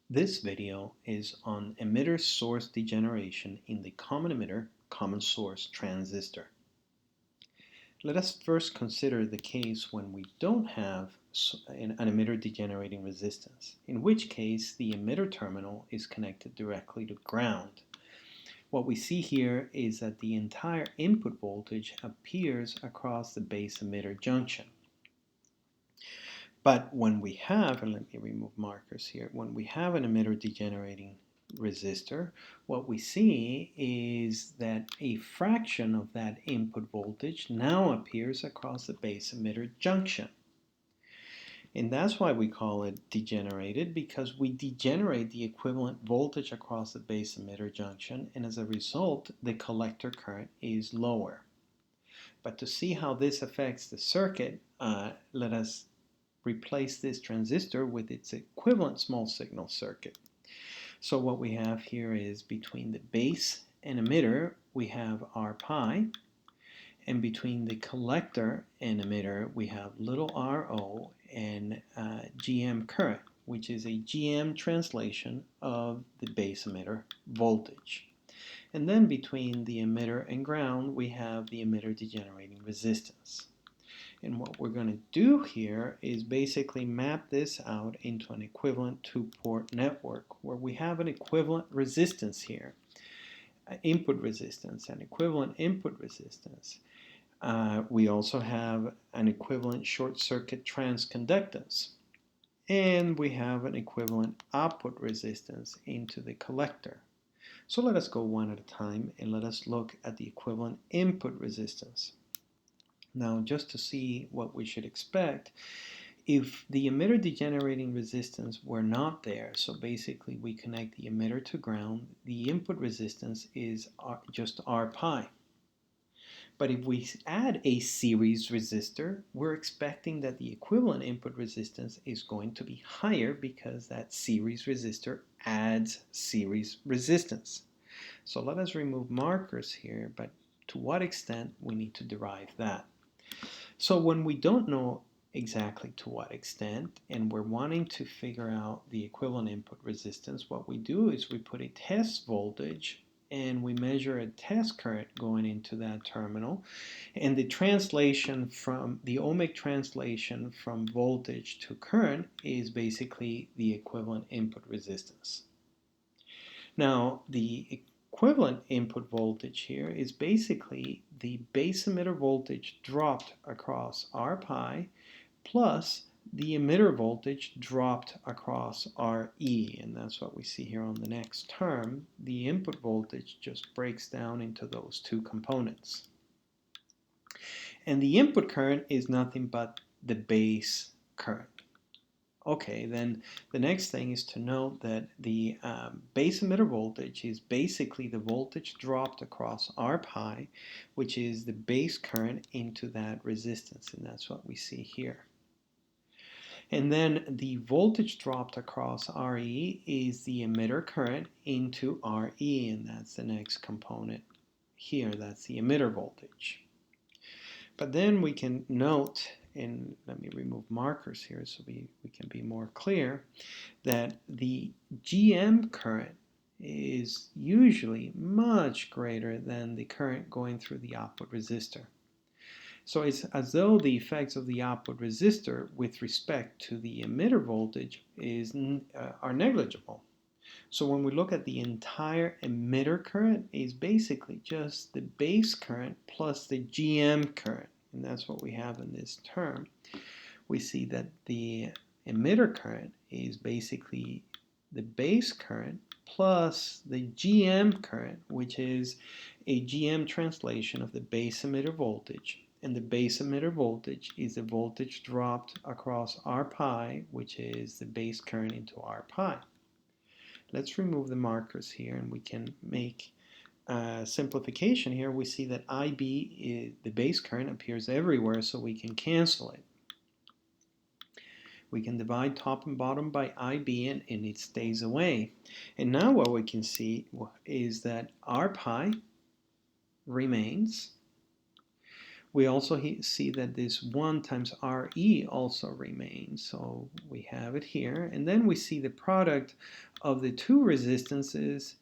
This video is on emitter source degeneration in the common emitter, common source transistor. Let us first consider the case when we don't have an emitter degenerating resistance, in which case the emitter terminal is connected directly to ground. What we see here is that the entire input voltage appears across the base emitter junction. But when we have, and let me remove markers here, when we have an emitter degenerating resistor, what we see is that a fraction of that input voltage now appears across the base emitter junction. And that's why we call it degenerated, because we degenerate the equivalent voltage across the base emitter junction, and as a result, the collector current is lower. But to see how this affects the circuit, let us replace this transistor with its equivalent small signal circuit. So what we have here is between the base and emitter we have R pi, and between the collector and emitter we have little RO and GM current, which is a GM translation of the base emitter voltage. And then between the emitter and ground we have the emitter degenerating resistance. And what we're going to do here is basically map this out into an equivalent two-port network where we have an equivalent resistance here, input resistance, and equivalent input resistance. We also have an equivalent short circuit transconductance, and we have an equivalent output resistance into the collector. So let us go one at a time and let us look at the equivalent input resistance. Now, just to see what we should expect, if the emitter degenerating resistance were not there, so basically we connect the emitter to ground, the input resistance is just R pi. But if we add a series resistor, we're expecting that the equivalent input resistance is going to be higher because that series resistor adds series resistance. So let us remove markers here, but to what extent we need to derive that. So when we don't know exactly to what extent and we're wanting to figure out the equivalent input resistance, what we do is we put a test voltage and we measure a test current going into that terminal, and the translation from the ohmic translation from voltage to current is basically the equivalent input resistance. Now the equivalent input voltage here is basically the base emitter voltage dropped across R pi plus the emitter voltage dropped across RE, and that's what we see here on the next term. The input voltage just breaks down into those two components. And the input current is nothing but the base current. Okay, then the next thing is to note that the base emitter voltage is basically the voltage dropped across R pi, which is the base current into that resistance, and that's what we see here. And then the voltage dropped across RE is the emitter current into RE, and that's the next component here. That's the emitter voltage. But then we can note, and let me remove markers here so we can be more clear, that the GM current is usually much greater than the current going through the output resistor. So it's as though the effects of the output resistor with respect to the emitter voltage are negligible. So when we look at the entire emitter current, is basically just the base current plus the GM current, and that's what we have in this term. We see that the emitter current is basically the base current plus the GM current, which is a GM translation of the base emitter voltage. And the base emitter voltage is the voltage dropped across R pi, which is the base current into R pi. Let's remove the markers here and we can make a simplification here. We see that IB, the base current, appears everywhere, so we can cancel it. We can divide top and bottom by IB and it stays away. And now what we can see is that R pi remains. We also see that this 1 times RE also remains, so we have it here. And then we see the product of the two resistances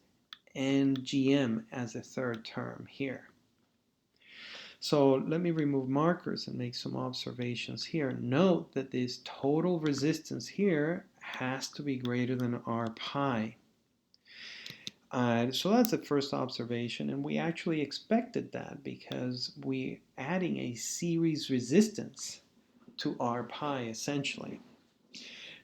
and GM as a third term here. So let me remove markers and make some observations here. Note that this total resistance here has to be greater than R pi. So that's the first observation, and we actually expected that because we're adding a series resistance to R pi essentially.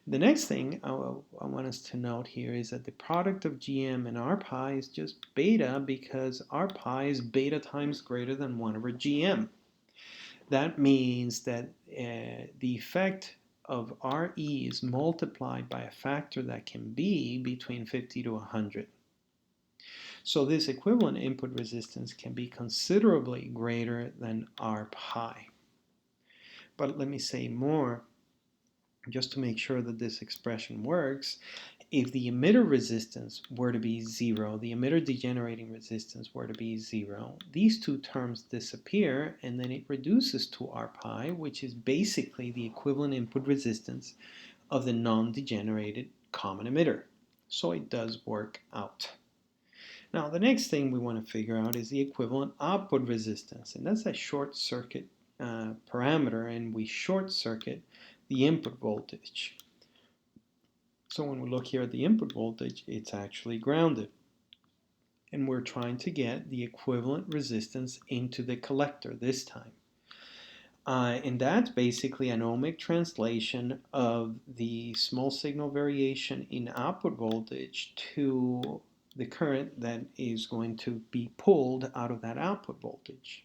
The next thing I want us to note here is that the product of GM and R pi is just beta because R pi is beta times greater than 1 over GM. That means that the effect of RE is multiplied by a factor that can be between 50 to 100. So this equivalent input resistance can be considerably greater than R pi. But let me say more, just to make sure that this expression works. If the emitter resistance were to be 0, the emitter degenerating resistance were to be 0, these two terms disappear and then it reduces to R pi, which is basically the equivalent input resistance of the non-degenerated common emitter. So it does work out. Now the next thing we want to figure out is the equivalent output resistance, and that's a short circuit parameter, and we short circuit the input voltage. So when we look here at the input voltage, it's actually grounded. And we're trying to get the equivalent resistance into the collector this time. And that's basically an ohmic translation of the small signal variation in output voltage to the current that is going to be pulled out of that output voltage.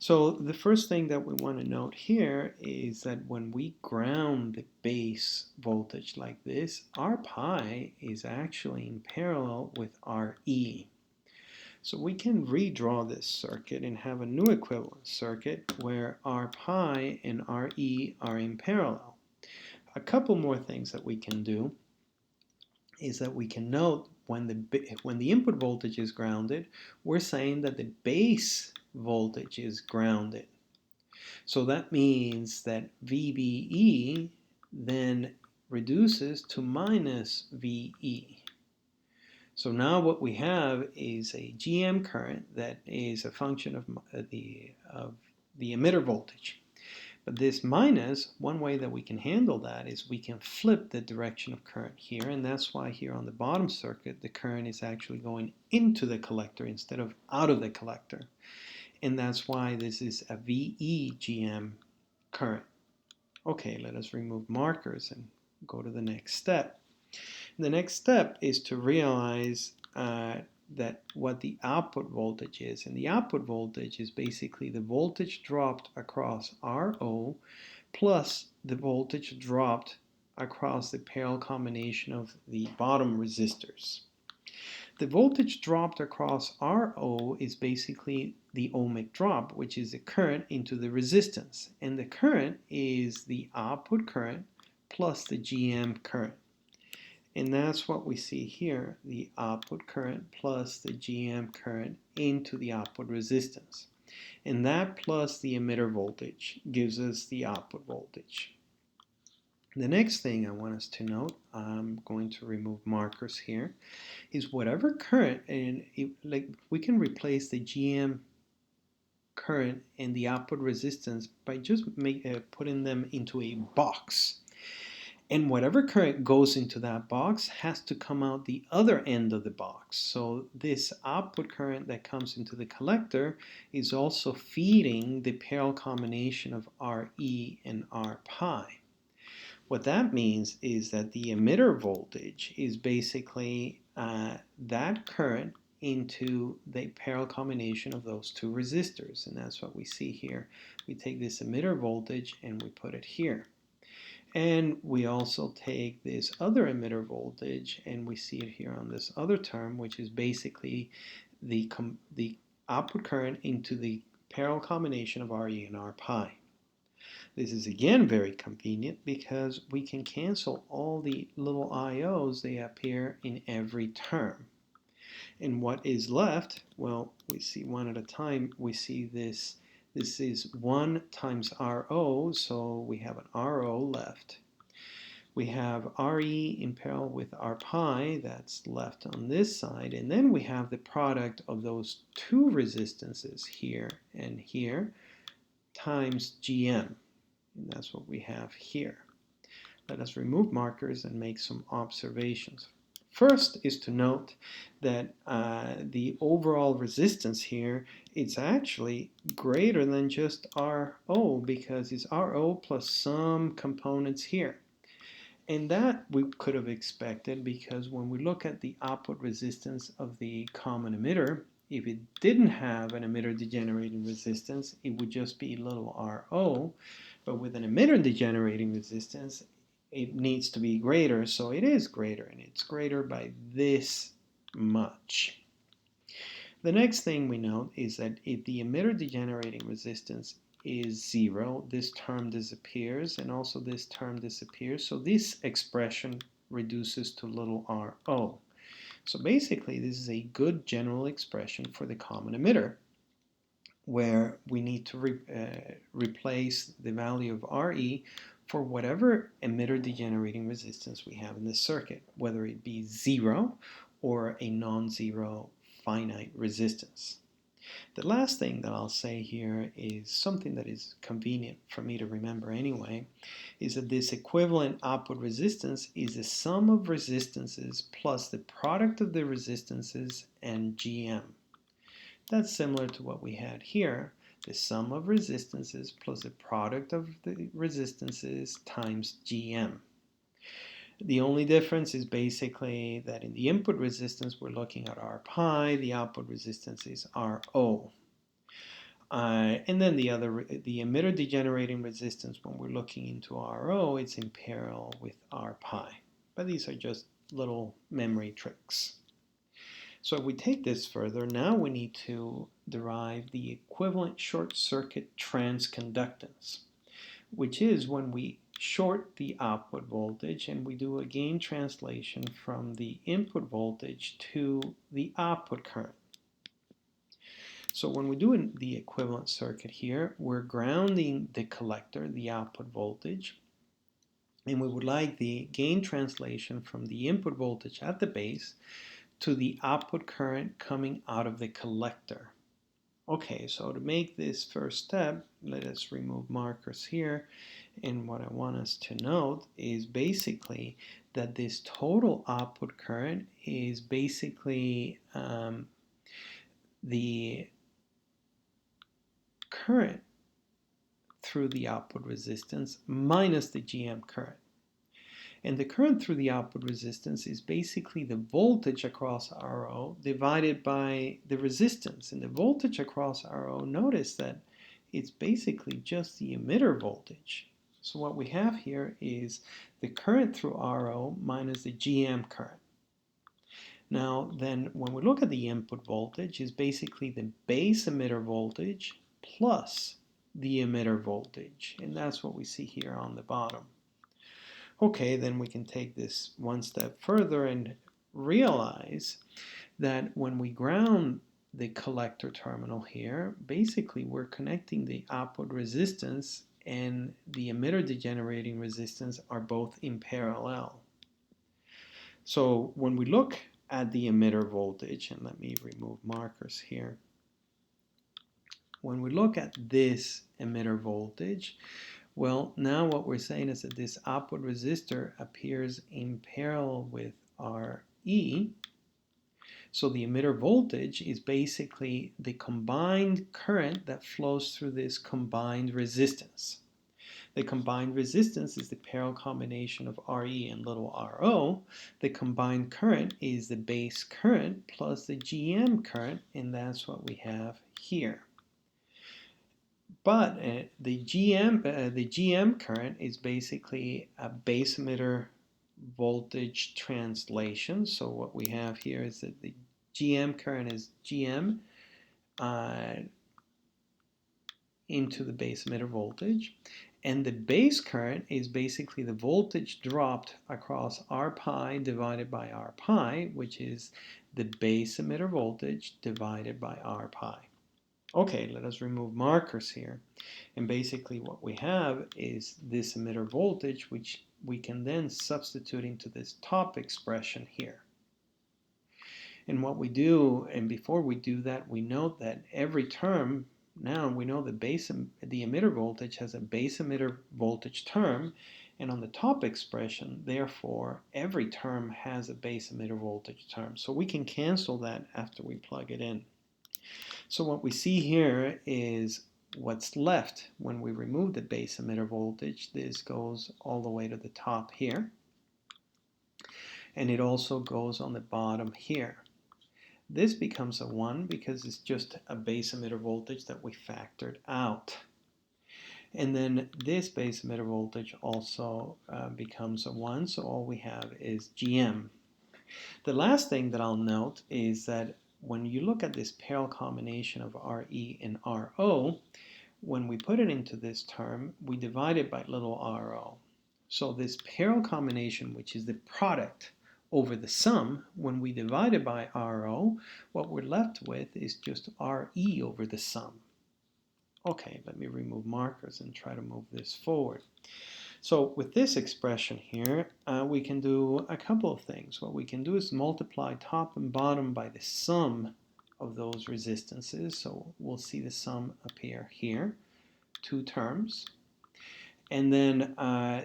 So the first thing that we want to note here is that when we ground the base voltage like this, R pi is actually in parallel with RE. So we can redraw this circuit and have a new equivalent circuit where R pi and RE are in parallel. A couple more things that we can do is that we can note when the input voltage is grounded, we're saying that the base voltage is grounded. So that means that VBE then reduces to minus VE. So now what we have is a GM current that is a function of the emitter voltage. But this minus, one way that we can handle that is we can flip the direction of current here, and that's why here on the bottom circuit the current is actually going into the collector instead of out of the collector. And that's why this is a VE-GM current. Okay, let us remove markers and go to the next step. The next step is to realize that what the output voltage is. And the output voltage is basically the voltage dropped across RO plus the voltage dropped across the parallel combination of the bottom resistors. The voltage dropped across RO is basically the ohmic drop, which is the current into the resistance. And the current is the output current plus the GM current. And that's what we see here, the output current plus the GM current into the output resistance. And that plus the emitter voltage gives us the output voltage. The next thing I want us to note, I'm going to remove markers here, is whatever current, and we can replace the GM current and the output resistance by just putting them into a box. And whatever current goes into that box has to come out the other end of the box. So this output current that comes into the collector is also feeding the parallel combination of RE and R pi. What that means is that the emitter voltage is basically that current into the parallel combination of those two resistors. And that's what we see here. We take this emitter voltage and we put it here. And we also take this other emitter voltage and we see it here on this other term, which is basically the output current into the parallel combination of RE and R pi. This is again very convenient because we can cancel all the little IOs. They appear in every term. And what is left, well, we see one at a time. We see this is 1 times RO, so we have an RO left. We have RE in parallel with R pi, that's left on this side, and then we have the product of those two resistances here and here times GM, and that's what we have here. Let us remove markers and make some observations. First is to note that the overall resistance here, it's actually greater than just RO, because it's RO plus some components here. And that we could have expected, because when we look at the output resistance of the common emitter, if it didn't have an emitter degenerating resistance, it would just be little RO. But with an emitter degenerating resistance, it needs to be greater, so it is greater, and it's greater by this much. The next thing we note is that if the emitter degenerating resistance is 0, this term disappears, and also this term disappears, so this expression reduces to little RO. So basically, this is a good general expression for the common emitter, where we need to replace the value of RE for whatever emitter degenerating resistance we have in the circuit, whether it be 0 or a non-zero finite resistance. The last thing that I'll say here is something that is convenient for me to remember anyway, is that this equivalent output resistance is the sum of resistances plus the product of the resistances and GM. That's similar to what we had here, the sum of resistances plus the product of the resistances times GM. The only difference is basically that in the input resistance we're looking at R pi, the output resistance is RO. And then the emitter degenerating resistance, when we're looking into RO, it's in parallel with R pi. But these are just little memory tricks. So if we take this further, now we need to derive the equivalent short circuit transconductance, which is when we short the output voltage and we do a gain translation from the input voltage to the output current. So when we do the equivalent circuit here, we're grounding the collector, the output voltage, and we would like the gain translation from the input voltage at the base to the output current coming out of the collector. Okay, so to make this first step, let us remove markers here. And what I want us to note is basically that this total output current is basically the current through the output resistance minus the GM current. And the current through the output resistance is basically the voltage across RO divided by the resistance. And the voltage across RO, notice that it's basically just the emitter voltage. So what we have here is the current through RO minus the GM current. Now then, when we look at the input voltage, is basically the base emitter voltage plus the emitter voltage. And that's what we see here on the bottom. Okay, then we can take this one step further and realize that when we ground the collector terminal here, basically we're connecting the output resistance and the emitter degenerating resistance are both in parallel. So when we look at the emitter voltage, and let me remove markers here, when we look at this emitter voltage, well, now what we're saying is that this output resistor appears in parallel with RE. So the emitter voltage is basically the combined current that flows through this combined resistance. The combined resistance is the parallel combination of RE and little RO. The combined current is the base current plus the GM current, and that's what we have here. But the GM current is basically a base emitter voltage translation. So what we have here is that the GM current is GM into the base emitter voltage. And the base current is basically the voltage dropped across R pi divided by R pi, which is the base emitter voltage divided by R pi. Okay, let us remove markers here. And basically what we have is this emitter voltage, which we can then substitute into this top expression here. And what we do, and before we do that, we note that every term, now we know the emitter voltage has a base emitter voltage term, and on the top expression, therefore, every term has a base emitter voltage term. So we can cancel that after we plug it in. So what we see here is what's left when we remove the base emitter voltage. This goes all the way to the top here, and it also goes on the bottom here. This becomes a 1 because it's just a base emitter voltage that we factored out. And then this base emitter voltage also becomes a 1, so all we have is GM. The last thing that I'll note is that when you look at this parallel combination of RE and RO, when we put it into this term, we divide it by little RO. So this parallel combination, which is the product over the sum, when we divide it by RO, what we're left with is just RE over the sum. Okay, let me remove markers and try to move this forward. So with this expression here, we can do a couple of things. What we can do is multiply top and bottom by the sum of those resistances. So we'll see the sum appear here, 2 terms. And then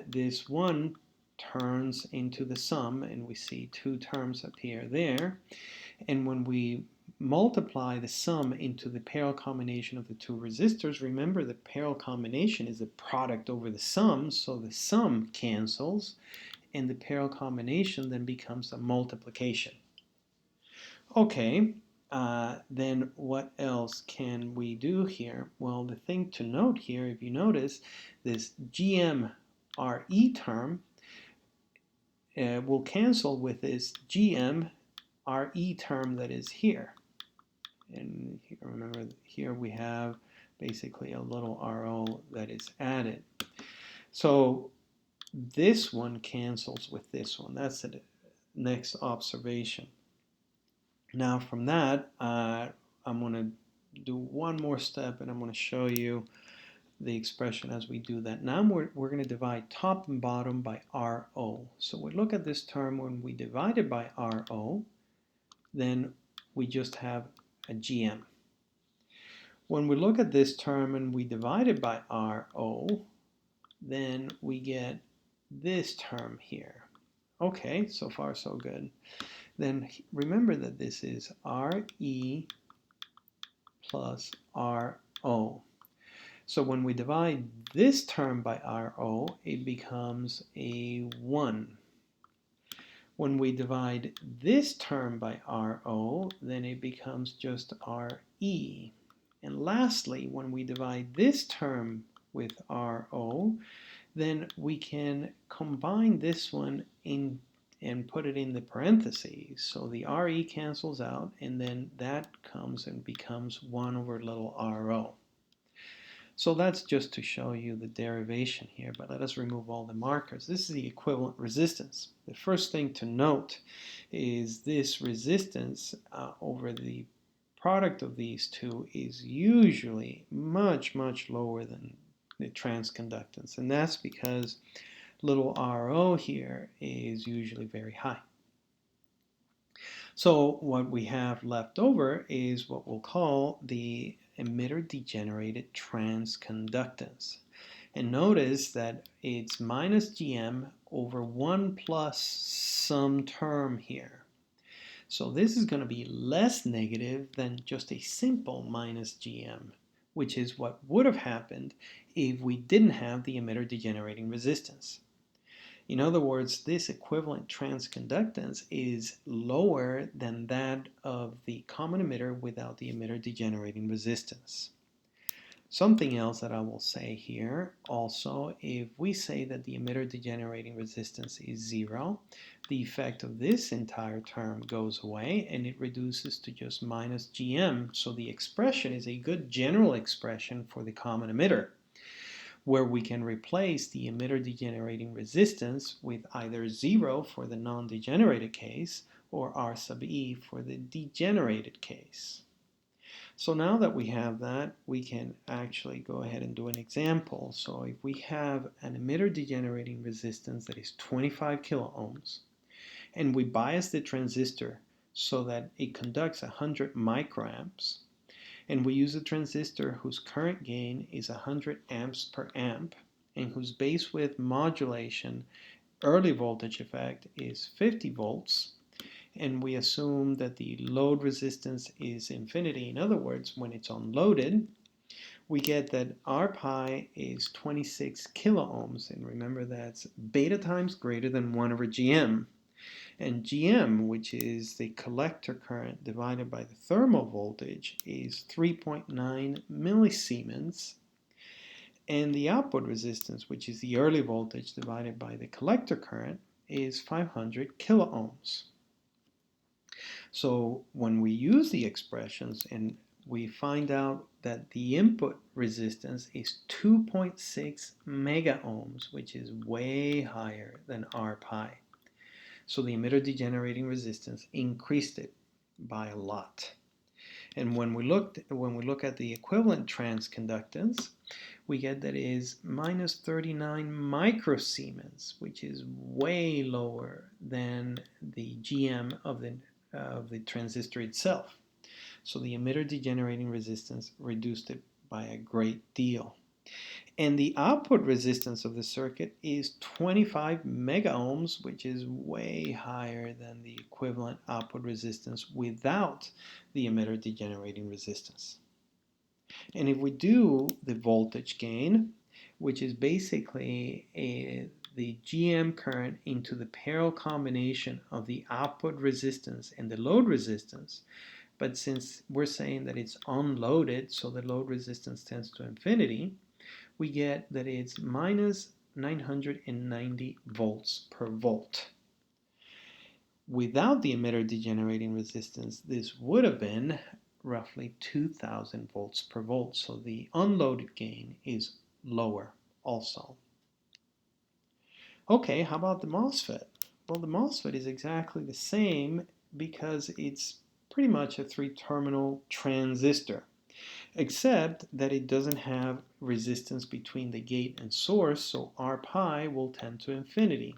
this 1 turns into the sum, and we see 2 terms appear there. And when we multiply the sum into the parallel combination of the 2 resistors, remember the parallel combination is the product over the sum, so the sum cancels, and the parallel combination then becomes a multiplication. Okay, then what else can we do here? Well, the thing to note here, if you notice, this GM-RE term will cancel with this GM-RE term that is here. And remember, here we have basically a little RO that is added. So this one cancels with this one. That's the next observation. Now from that, I'm going to do one more step, and I'm going to show you the expression as we do that. Now we're going to divide top and bottom by RO. So we look at this term, when we divide it by RO, then we just have a GM. When we look at this term and we divide it by RO, then we get this term here. Okay, so far so good. Then remember that this is RE plus RO. So when we divide this term by RO, it becomes a 1. When we divide this term by RO, then it becomes just RE. And lastly, when we divide this term with RO, then we can combine this one in and put it in the parentheses. So the RE cancels out, and then that comes and becomes 1 over little RO. So that's just to show you the derivation here, but let us remove all the markers. This is the equivalent resistance. The first thing to note is this resistance over the product of these two is usually much, much lower than the transconductance, and that's because little RO here is usually very high. So what we have left over is what we'll call the emitter degenerated transconductance. And notice that it's minus GM over 1 plus some term here. So this is going to be less negative than just a simple minus GM, which is what would have happened if we didn't have the emitter degenerating resistance. In other words, this equivalent transconductance is lower than that of the common emitter without the emitter degenerating resistance. Something else that I will say here also, if we say that the emitter degenerating resistance is 0, the effect of this entire term goes away and it reduces to just minus GM. So the expression is a good general expression for the common emitter, where we can replace the emitter degenerating resistance with either 0 for the non-degenerated case or R sub E for the degenerated case. So now that we have that, we can actually go ahead and do an example. So if we have an emitter degenerating resistance that is 25 kilo ohms, and we bias the transistor so that it conducts 100 microamps, and we use a transistor whose current gain is 100 amps per amp, and whose base width modulation early voltage effect is 50 volts, and we assume that the load resistance is infinity. In other words, when it's unloaded, we get that R pi is 26 kilo ohms, and remember that's beta times greater than 1 over GM. And GM, which is the collector current divided by the thermal voltage, is 3.9 millisiemens. And the output resistance, which is the early voltage divided by the collector current, is 500 kilo ohms. So when we use the expressions and we find out that the input resistance is 2.6 mega ohms, which is way higher than R pi. So the emitter degenerating resistance increased it by a lot. And when we look at the equivalent transconductance, we get that it is minus 39 microsiemens, which is way lower than the GM of the transistor itself. So the emitter degenerating resistance reduced it by a great deal. And the output resistance of the circuit is 25 mega ohms, which is way higher than the equivalent output resistance without the emitter degenerating resistance. And if we do the voltage gain, which is basically the GM current into the parallel combination of the output resistance and the load resistance, but since we're saying that it's unloaded, so the load resistance tends to infinity, we get that it's minus 990 volts per volt. Without the emitter degenerating resistance, this would have been roughly 2000 volts per volt, so the unloaded gain is lower also. Okay, how about the MOSFET? Well, the MOSFET is exactly the same because it's pretty much a three-terminal transistor, except that it doesn't have resistance between the gate and source, so R pi will tend to infinity.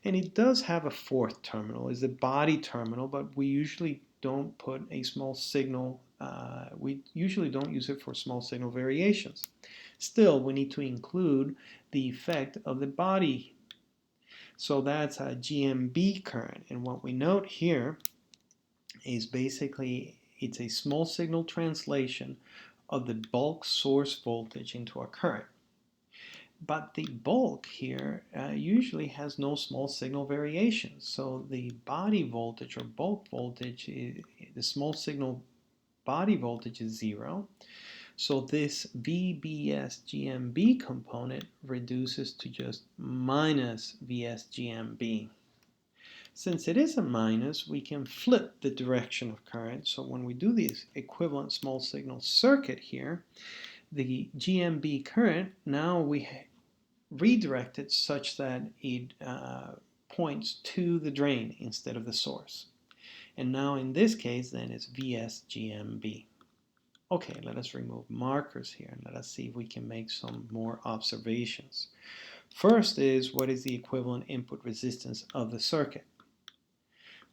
And it does have a fourth terminal, is the body terminal, but we usually don't put a small signal, we usually don't use it for small signal variations. Still, we need to include the effect of the body. So that's a GMB current, and what we note here is basically it's a small signal translation of the bulk source voltage into a current. But the bulk here usually has no small signal variations. So the body voltage or bulk voltage, the small signal body voltage is 0. So this VBS-GMB component reduces to just minus VS-GMB. Since it is a minus, we can flip the direction of current. So when we do this equivalent small signal circuit here, the GMB current, now we redirect it such that it points to the drain instead of the source. And now in this case, then it's VS-GMB. Okay, let us remove markers here and let us see if we can make some more observations. First is, what is the equivalent input resistance of the circuit?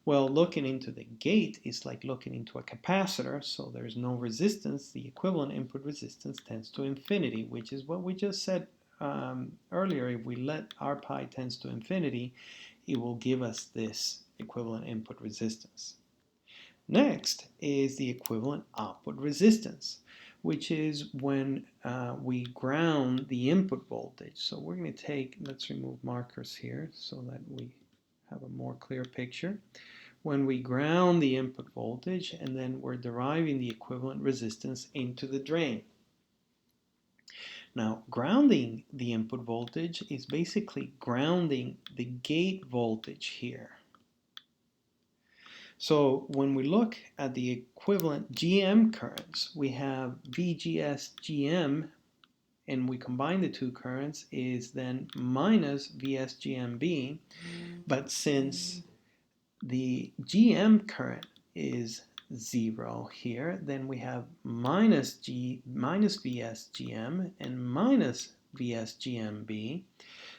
Well, looking into the gate is like looking into a capacitor, so there's no resistance. The equivalent input resistance tends to infinity, which is what we just said earlier. If we let R pi tends to infinity, it will give us this equivalent input resistance. Next is the equivalent output resistance, which is when we ground the input voltage. So we're going to take, let's remove markers here so that we have a more clear picture. When we ground the input voltage and then we're deriving the equivalent resistance into the drain. Now, grounding the input voltage is basically grounding the gate voltage here. So when we look at the equivalent GM currents, we have VGS GM, and we combine the two currents is then minus VS GMB, but since the GM current is 0 here, then we have minus Vs GM and minus Vs GMB.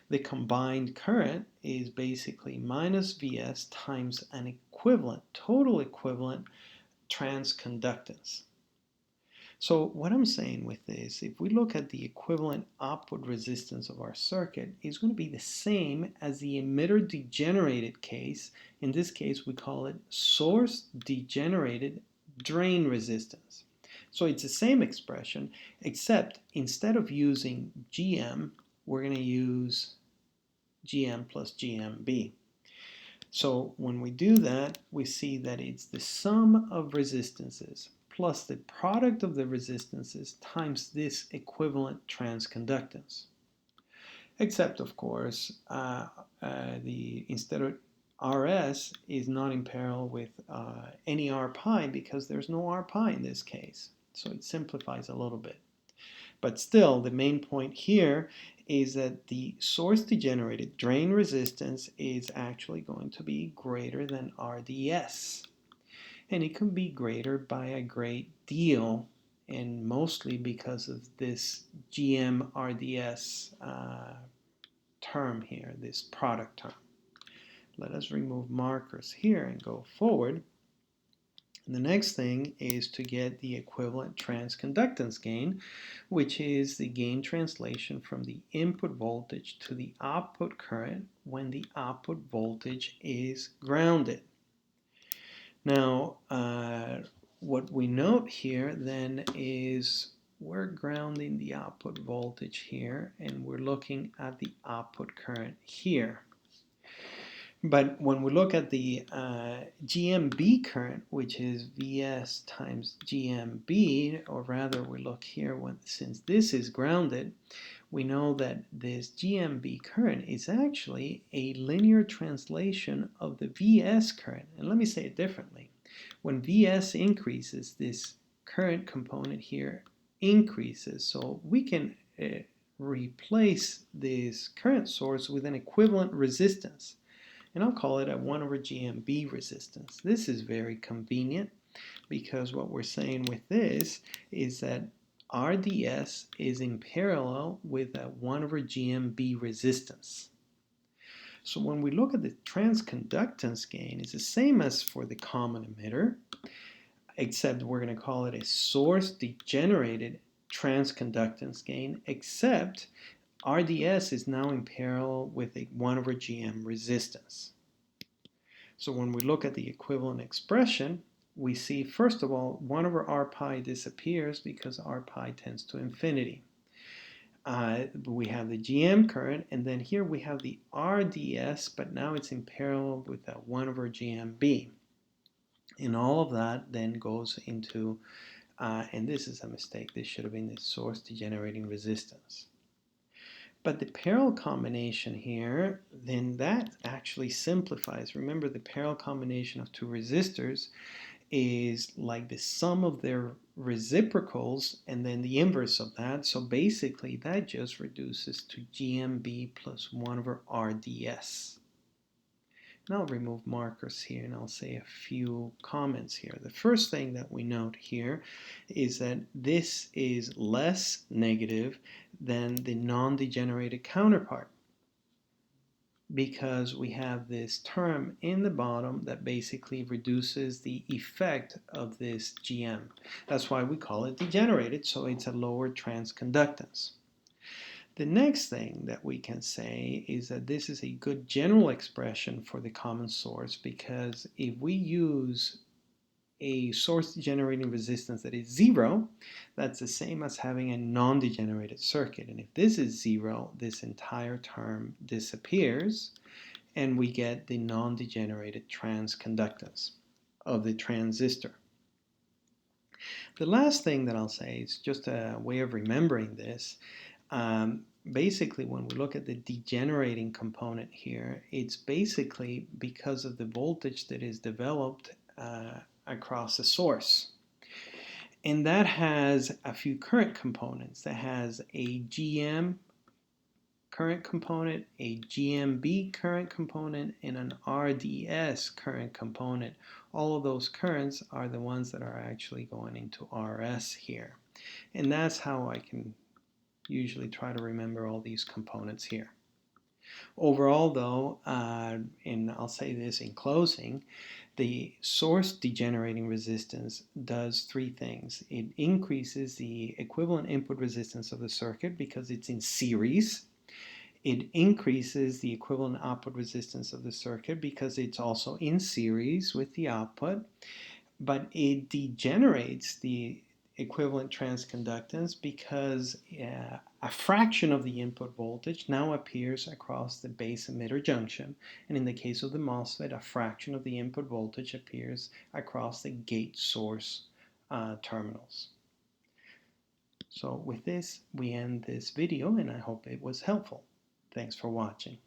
The combined current is basically minus Vs times an equivalent, total equivalent transconductance. So what I'm saying with this, if we look at the equivalent output resistance of our circuit, it's going to be the same as the emitter degenerated case. In this case, we call it source degenerated drain resistance. So it's the same expression, except instead of using GM, we're going to use GM plus GMB. So when we do that, we see that it's the sum of resistances plus the product of the resistances times this equivalent transconductance. Except, of course, instead of RS is not in parallel with any R pi because there's no R pi in this case. So it simplifies a little bit. But still, the main point here is that the source-degenerated drain resistance is actually going to be greater than RDS. And it can be greater by a great deal, and mostly because of this GM RDS term here, this product term. Let us remove markers here and go forward. And the next thing is to get the equivalent transconductance gain, which is the gain translation from the input voltage to the output current when the output voltage is grounded. Now, what we note here then is we're grounding the output voltage here, and we're looking at the output current here. But when we look at the GMB current, which is Vs times GMB, or rather we look here, since this is grounded, we know that this GMB current is actually a linear translation of the Vs current. And let me say it differently. When Vs increases, this current component here increases. So we can replace this current source with an equivalent resistance. And I'll call it a 1 over GMB resistance. This is very convenient because what we're saying with this is that RDS is in parallel with a 1 over GMB resistance. So when we look at the transconductance gain, it's the same as for the common emitter, except we're going to call it a source-degenerated transconductance gain, except RDS is now in parallel with a 1 over GM resistance. So when we look at the equivalent expression, we see, first of all, 1 over R pi disappears because R pi tends to infinity. We have the GM current, and then here we have the RDS, but now it's in parallel with that 1 over GMB. And all of that then goes into, and this is a mistake, this should have been the source degenerating resistance. But the parallel combination here, then that actually simplifies. Remember, the parallel combination of two resistors is like the sum of their reciprocals and then the inverse of that. So basically, that just reduces to GMB plus 1 over RDS. And I'll remove markers here and I'll say a few comments here. The first thing that we note here is that this is less negative than the non-degenerated counterpart because we have this term in the bottom that basically reduces the effect of this GM. That's why we call it degenerated, so it's a lower transconductance. The next thing that we can say is that this is a good general expression for the common source because if we use a source generating resistance that is 0, that's the same as having a non-degenerated circuit. And if this is 0, this entire term disappears and we get the non-degenerated transconductance of the transistor. The last thing that I'll say is just a way of remembering this. Basically, when we look at the degenerating component here, it's basically because of the voltage that is developed across the source. And that has a few current components. That has a GM current component, a GMB current component, and an RDS current component. All of those currents are the ones that are actually going into RS here. And that's how I can usually try to remember all these components here. Overall though, and I'll say this in closing, the source degenerating resistance does three things. It increases the equivalent input resistance of the circuit because it's in series. It increases the equivalent output resistance of the circuit because it's also in series with the output. But it degenerates the equivalent transconductance because a fraction of the input voltage now appears across the base emitter junction, and in the case of the MOSFET, a fraction of the input voltage appears across the gate source terminals. So with this, we end this video, and I hope it was helpful. Thanks for watching.